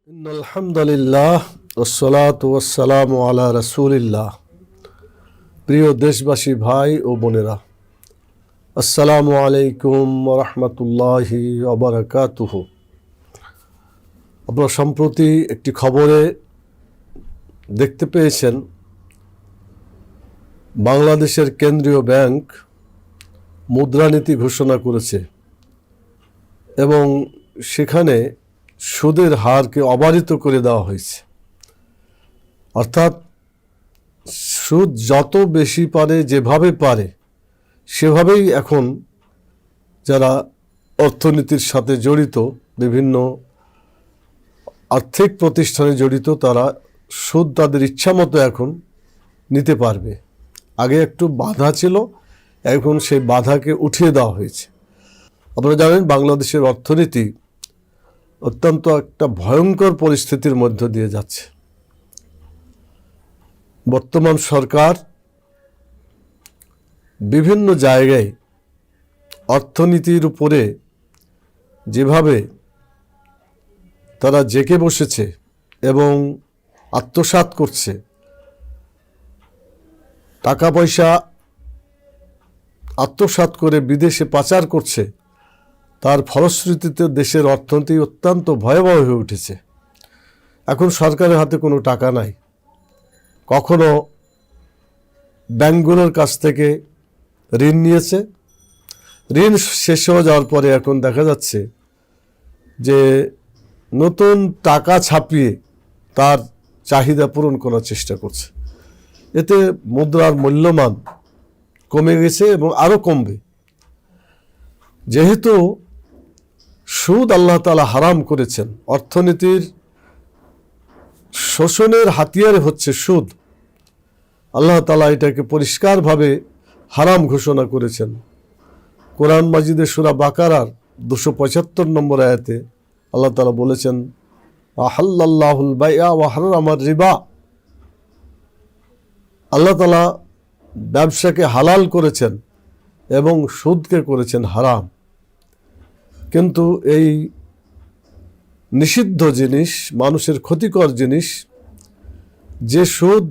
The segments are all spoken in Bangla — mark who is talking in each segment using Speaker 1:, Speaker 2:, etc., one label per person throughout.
Speaker 1: আলহামদুলিল্লাহ ওয়াসসালাতু ওয়াসসালামু আলা রাসূলিল্লাহ। প্রিয় দেশবাসী ভাই ও বোনেরা, আসসালামু আলাইকুম ওয়া রাহমাতুল্লাহি ওয়া বারাকাতুহু। আপনারা সম্প্রতি একটি খবরে দেখতে পেয়েছেন, বাংলাদেশের কেন্দ্রীয় ব্যাংক মুদ্রানীতি ঘোষণা করেছে এবং সেখানে সুদের হারকে অবারিত করে দেওয়া হয়েছে। অর্থাৎ সুদ যত বেশি পারে, যেভাবে পারে সেভাবেই এখন যারা অর্থনীতির সাথে জড়িত, বিভিন্ন আর্থিক প্রতিষ্ঠানে জড়িত, তারা সুদ তাদের ইচ্ছামতো এখন নিতে পারবে। আগে একটু বাধা ছিল, এখন সেই বাধাকে উঠিয়ে দেওয়া হয়েছে। আপনারা জানেন, বাংলাদেশের অর্থনীতি অত্যন্ত একটা ভয়ঙ্কর পরিস্থিতির মধ্য দিয়ে যাচ্ছে। বর্তমান সরকার বিভিন্ন জায়গায় অর্থনীতির উপরে যেভাবে তারা জেঁকে বসেছে এবং আত্মসাৎ করছে, টাকা পয়সা আত্মসাৎ করে বিদেশে পাচার করছে, তার ফলশ্রুতিতে দেশের অর্থনীতি অত্যন্ত ভয়াবহ হয়ে উঠেছে। এখন সরকারের হাতে কোনো টাকা নাই। কখনো ব্যাংকগুলোর কাছ থেকে ঋণ নিয়েছে, ঋণ শেষ হয়ে যাওয়ার পরে এখন দেখা যাচ্ছে যে নতুন টাকা ছাপিয়ে তার চাহিদা পূরণ করার চেষ্টা করছে। এতে মুদ্রার মূল্যমান কমে গেছে এবং আরও কমবে। যেহেতু সুদ আল্লাহ তাআলা হারাম করেছেন, অর্থনীতির শোষণের হাতিয়ার হচ্ছে সুদ। আল্লাহ তাআলা এটাকে পরিষ্কারভাবে হারাম ঘোষণা করেছেন। কোরআন মাজিদে সূরা বাকারার 275 নম্বর আয়াতে আল্লাহ তাআলা বলেছেন, আহাল্লাল্লাহুল বাইআ ওয়া হারামার রিবা। আল্লাহ তাআলা ব্যবসাকে হালাল করেছেন এবং সুদকে করেছেন হারাম। কিন্তু এই নিষিদ্ধ জিনিস, মানুষের ক্ষতিকর জিনিস, যে সুদ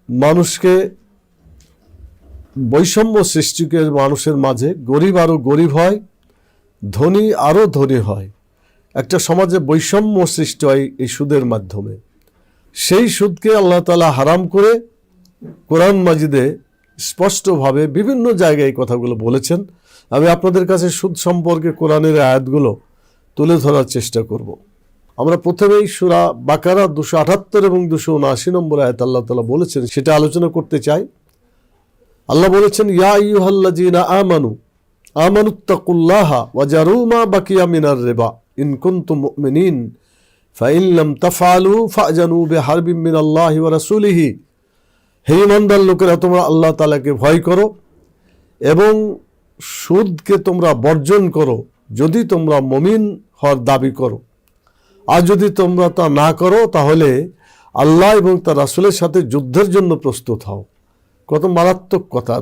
Speaker 1: মানুষকে বৈষম্য সৃষ্টি করে মানুষের মাঝে, গরিব আরও গরিব হয়, ধনী আরও ধনী হয়, একটা সমাজে বৈষম্য সৃষ্টি হয় এই সুদের মাধ্যমে। সেই সুদকে আল্লাহ তাআলা হারাম করে কোরআন মাজিদে স্পষ্টভাবে বিভিন্ন জায়গায় এই কথাগুলো বলেছেন। আমি আপনাদের কাছে সুদ সম্পর্কে কোরআনের আয়াতগুলো তুলে ধরার চেষ্টা করব। আমরা প্রথমেই সূরা বাকারা 278 এবং 279 নম্বর আয়াত আল্লাহ তাআলা বলেছেন, সেটা আলোচনা করতে চাই। আল্লাহ বলেছেন, ইয়া আইয়ুহাল্লাযীনা আমানুত্তাকুল্লাহা ওয়া জারু মা বাকিয়া মিনার রিবা ইন কুনতুম মুমিনিন ফাইন লাম তাফআলু ফাজানু বিহারবিন মিনাল্লাহি ওয়া রাসূলিহি। হে ঈমানদার লোকেরা, তোমরা আল্লাহ তাআলাকে ভয় করো এবং সুদকে তোমরা বর্জন করো যদি তোমরা মুমিন হওয়ার দাবি করো। আর যদি তোমরা তা না করো, তাহলে আল্লাহ এবং তার রাসূলের সাথে যুদ্ধের জন্য প্রস্তুত হও। কত মারাত্মক কথা!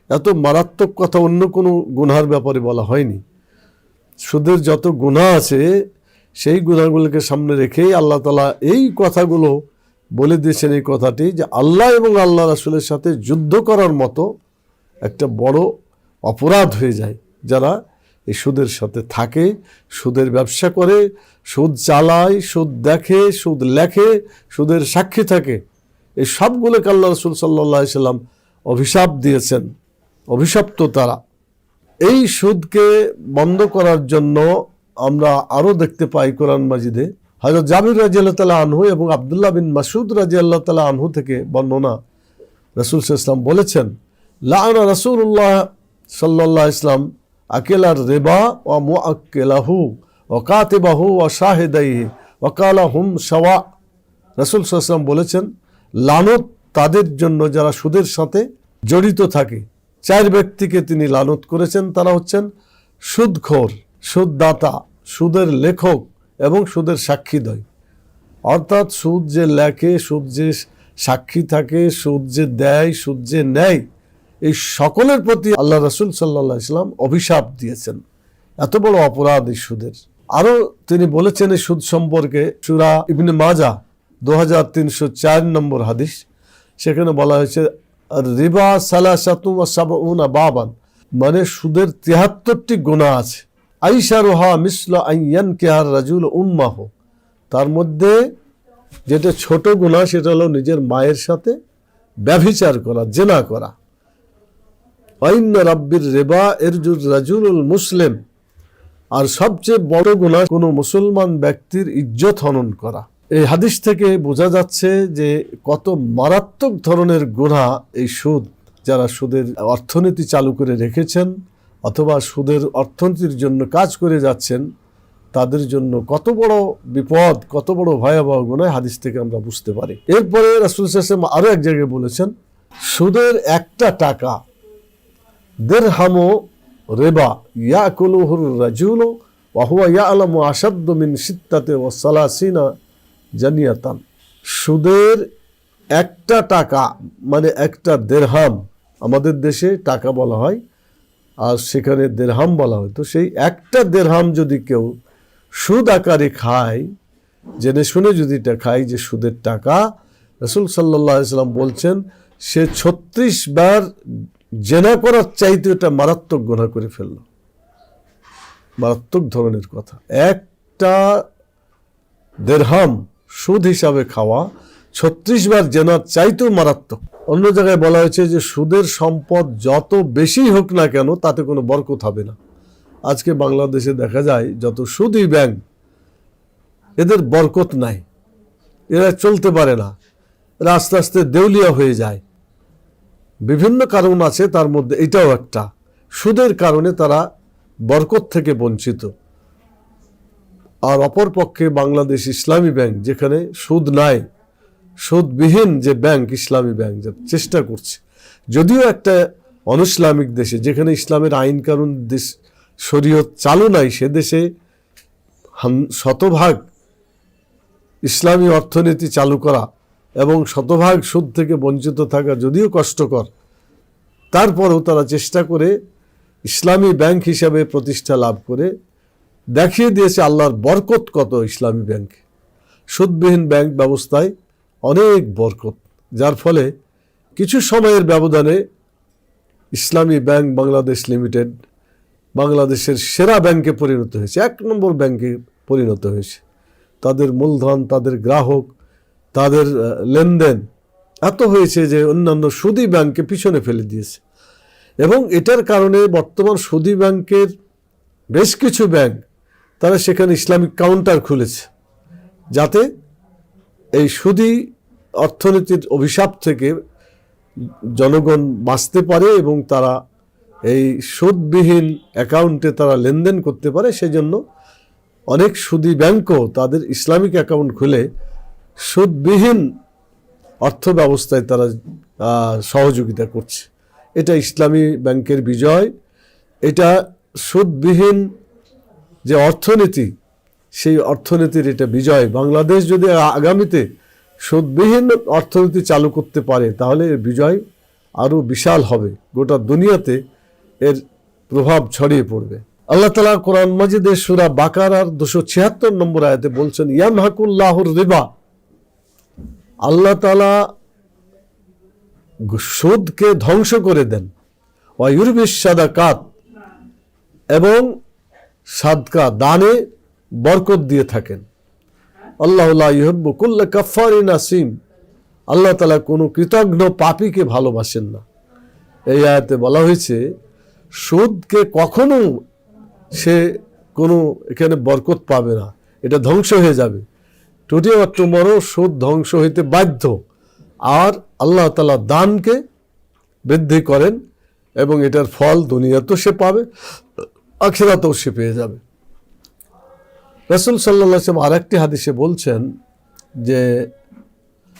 Speaker 1: এত মারাত্মক কথা অন্য কোনো গুনাহের ব্যাপারে বলা হয়নি। সুদের যত গুনাহ আছে, সেই গুনাহগুলোকে সামনে রেখেই আল্লাহ তাআলা এই কথাগুলো বলে দিয়েছেন। এই কথাটি যে আল্লাহ এবং আল্লাহ রাসূলের সাথে যুদ্ধ করার মতো একটা বড় অপরাধ হয়ে যায় যারা এই সুদের সাথে থাকে, সুদের ব্যবসা করে, সুদ চালায়, সুদ দেখে, সুদ লেখে, সুদের সাক্ষী থাকে। এই সবগুলোকে আল্লাহ রাসূল সাল্লাল্লাহু আলাইহি সাল্লাম অভিশাপ দিয়েছেন, অভিশপ্ত তারা। এই সুদকে বন্ধ করার জন্য আমরা আরও দেখতে পাই কোরআন মাজিদে হযরত জাবির রাদিয়াল্লাহু তাআলা আনহু এবং আব্দুল্লাহ বিন মাসউদ রাদিয়াল্লাহু তাআলা আনহু থেকে বর্ণনা, রাসূল সাল্লাল্লাহু আলাইহি ওয়াসাল্লাম বলেছেন, লাআনা রাসূলুল্লাহ সাল্লাল্লাহু আলাইহি ওয়াসাল্লাম আকিলার রিবা ওয়া মুআক্কিলাহু ওয়া কাতিবাহু ওয়া শাহিদাইহি ওয়া ক্বালা হুম সাওয়া। রাসূল সাল্লাল্লাহু আলাইহি ওয়াসাল্লাম বলেছেন, লানত তাদের জন্য যারা সুদের সাথে জড়িত থাকে। 4 ব্যক্তিকে তিনি লানত করেছেন। তারা হচ্ছেন সুদখোর, সুদদাতা, সুদের লেখক এবং সুদের সাক্ষীদ্বয়। অর্থাৎ সুদ যে লেখে, সুদ যে সাক্ষী থাকে, সুদ যে দেয়, সুদ যে নেয়, এই সকলের প্রতি আল্লাহ রাসূল সাল্লাল্লাহু আলাইহি ওয়াসাল্লাম অভিশাপ দিয়েছেন। এত বড় অপরাধ এই সুদের। আরও তিনি বলেছেন এই সুদ সম্পর্কে, সূরা ইবনে মাজাহ 2304 নম্বর হাদিস, সেখানে বলা হয়েছে রিবা সালাসাতু ওয়া সাবউনা বাবান, মানে সুদের 73টি গুনাহ আছে। আইশারুহা মিসলু আন ইয়ানকিহার রাজুল উম্মাহু, তার মধ্যে যেটা ছোট গুনাহ সেটা হলো নিজের মায়ের সাথে ব্যভিচার করা, জেনা করা। ওয়াইন্না রাব্বির রিবা ইরজুর রাজুলুল মুসলিম, আর সবচেয়ে বড় গুনাহ কোনো মুসলমান ব্যক্তির ইজ্জত হনন করা। এই হাদিস থেকে বোঝা যাচ্ছে যে কত মারাত্মক ধরনের গুনাহ এই সুদ, যারা সুদের অর্থনীতি চালু করে রেখেছেন অথবা সুদের অর্থনীতির জন্য কাজ করে যাচ্ছেন, তাদের জন্য কত বড় বিপদ, কত বড় ভয়াবহ গুনাহ হাদিস থেকে আমরা বুঝতে পারি। এরপরে রাসূল সাল্লাল্লাহু আলাইহি ওয়াসাল্লাম আরও এক জায়গায় বলেছেন, সুদের একটা টাকা দিরহামু রিবা ইয়াকুলুহুর রাজুলু ওয়া হুয়া ইয়ালামু আশাদ্দু মিন সিত্তাতি ওয়া সালাসিনা জানিয়াতান। সুদের একটা টাকা মানে একটা দিরহাম, আমাদের দেশে টাকা বলা হয় আর সেখানে দিরহাম বলা হয়, তো সেই একটা দিরহাম যদি কেউ সুদ আকারে খায়, জেনে শুনে যদি এটা খায় যে সুদের টাকা, রাসূল সাল্লাল্লাহু আলাইহি ওয়াসাল্লাম বলছেন সে 36 বার জেনা করার চাইতে এটা মারাত্মক গুনাহ করে ফেলল। মারাত্মক ধরনের কথা। একটা দিরহাম সুদ হিসাবে খাওয়া 36 বার জেনার চাইতেও মারাত্মক। অন্য জায়গায় বলা হয়েছে যে সুদের সম্পদ যত বেশি হোক না কেন তাতে কোনো বরকত হবে না। আজকে বাংলাদেশে দেখা যায় যত সুদী ব্যাংক, এদের বরকত নাই, এরা চলতে পারে না, এরা আস্তে আস্তে দেউলিয়া হয়ে যায়। বিভিন্ন কারণ আছে, তার মধ্যে এটাও একটা। সুদের কারণে তারা বরকত থেকে বঞ্চিত। আর অপরপক্ষে বাংলাদেশ ইসলামী ব্যাংক, যেখানে সুদ নাই, সুদবিহীন যে ব্যাংক, ইসলামী ব্যাংক চেষ্টা করছে, যদিও একটা অনইসলামিক দেশে যেখানে ইসলামের আইন কানুন দেশ শরীয়ত চালু নাই, সে দেশে শতভাগ ইসলামী অর্থনীতি চালু করা এবং শতভাগ সুদ থেকে বঞ্চিত থাকা যদিও কষ্টকর, তারপরেও তারা চেষ্টা করে ইসলামী ব্যাংক হিসাবে প্রতিষ্ঠা লাভ করে দেখিয়ে দিয়েছে আল্লাহর বরকত কত ইসলামী ব্যাংকে। সুদবিহীন ব্যাংক ব্যবস্থায় অনেক বরকত, যার ফলে কিছু সময়ের ব্যবধানে ইসলামী ব্যাংক বাংলাদেশ লিমিটেড বাংলাদেশের সেরা ব্যাংকে পরিণত হয়েছে, 1 নম্বর ব্যাংকে পরিণত হয়েছে। তাদের মূলধন, তাদের গ্রাহক, তাদের লেনদেন এত হয়েছে যে অন্যান্য সুদী ব্যাংককে পিছনে ফেলে দিয়েছে। এবং এটার কারণে বর্তমান সুদী ব্যাংকের বেশ কিছু ব্যাংক তারা সেখানে ইসলামিক কাউন্টার খুলেছে, যাতে এই সুদী অর্থনীতির অভিশাপ থেকে জনগণ বাঁচতে পারে এবং তারা এই সুদবিহীন অ্যাকাউন্টে তারা লেনদেন করতে পারে। সেজন্য অনেক সুদী ব্যাংকও তাদের ইসলামিক অ্যাকাউন্ট খুলে সুদবিহীন অর্থ ব্যবস্থায় তারা সহযোগিতা করছে। এটা ইসলামী ব্যাংকের বিজয়। এটা সুদবিহীন যে অর্থনীতি, সেই অর্থনীতির এটা বিজয়। বাংলাদেশ যদি আগামীতে সুদবিহীন অর্থনীতি চালু করতে পারে তাহলে এর বিজয় আরও বিশাল হবে, গোটা দুনিয়াতে এর প্রভাব ছড়িয়ে পড়বে। আল্লাহ তাআলা কোরআন মাজিদের সূরা বাকারার 276 নম্বর আয়াতে বলছেন, ইয়ামহাকুল্লাহুর রিবা, আল্লাহ তাআলা সুদকে ধ্বংস করে দেন, ওয়া ইউরবিস সাদাকাত, এবং সাদকা দানে বরকত দিয়ে থাকেন। আল্লাহু লা ইউহিব্বু কুল্লা কাফফারিন আসিম, আল্লাহ তাআলা কোনো কৃতজ্ঞ পাপীকে ভালোবাসেন না। এই আয়াতে বলা হয়েছে সুদকে কখনো সে কোনো এখানে বরকত পাবে না, এটা ধ্বংস হয়ে যাবে। টুডে অর টুমরো সুদ ধ্বংস হইতে বাধ্য। আর আল্লাহ তাআলা দানকে বৃদ্ধি করেন এবং এটার ফল দুনিয়াতেও সে পাবে, আখিরাতেও সে পেয়ে যাবে। রাসূল সাল্লাল্লাহু আলাইহি ওয়াসাল্লাম আরেকটি হাদিসে বলছেন যে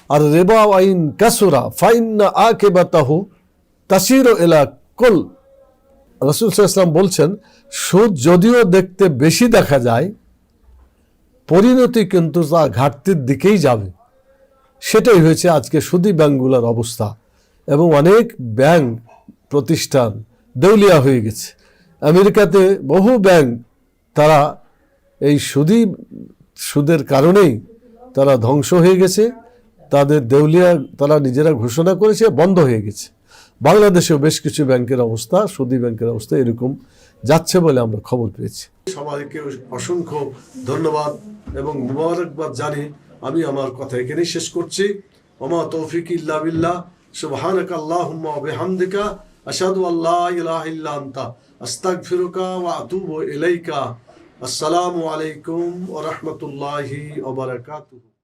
Speaker 1: আর রিবা ওয়াইন কাসুরা ফাইন্না আকিবাতাহু তাসিরু ইলা কুল। রাসূল সাল্লাল্লাহু আলাইহি ওয়াসাল্লাম বলছেন সুদ যদিও দেখতে বেশি দেখা যায়, পরিণতি কিন্তু তা ঘাটতির দিকেই যাবে। সেটাই হয়েছে আজকে সুদী ব্যাংকগুলোর অবস্থা, এবং অনেক ব্যাংক প্রতিষ্ঠান দেউলিয়া হয়ে গেছে। আমেরিকাতে বহু ব্যাংক তারা এই সুদের কারণেই তারা ধ্বংস হয়ে গেছে, তাদের দেউলিয়া তারা নিজেরা ঘোষণা করেছে, বন্ধ হয়ে গেছে। বাংলাদেশেও বেশ কিছু ব্যাংকের অবস্থা, সুদী ব্যাংকের অবস্থা এরকম যাচ্ছে বলে আমরা খবর পেয়েছি। সবাইকে অসংখ্য ধন্যবাদ এবং মুবারকবাদ জানি আমি আমার কথা এখানেই শেষ করছি। ওমা তৌফিক ইল্লা বিল্লাহ, সুবহানাকা আল্লাহুম্মা ওয়া বিহামদিকা, আশহাদু আল্লা ইলাহা ইল্লা আনতা, আস্তাগফিরুকা ওয়া আতুবু ইলাইকা। আসসালামু আলাইকুম ওয়া রাহমাতুল্লাহি ওয়া বারাকাতুহু।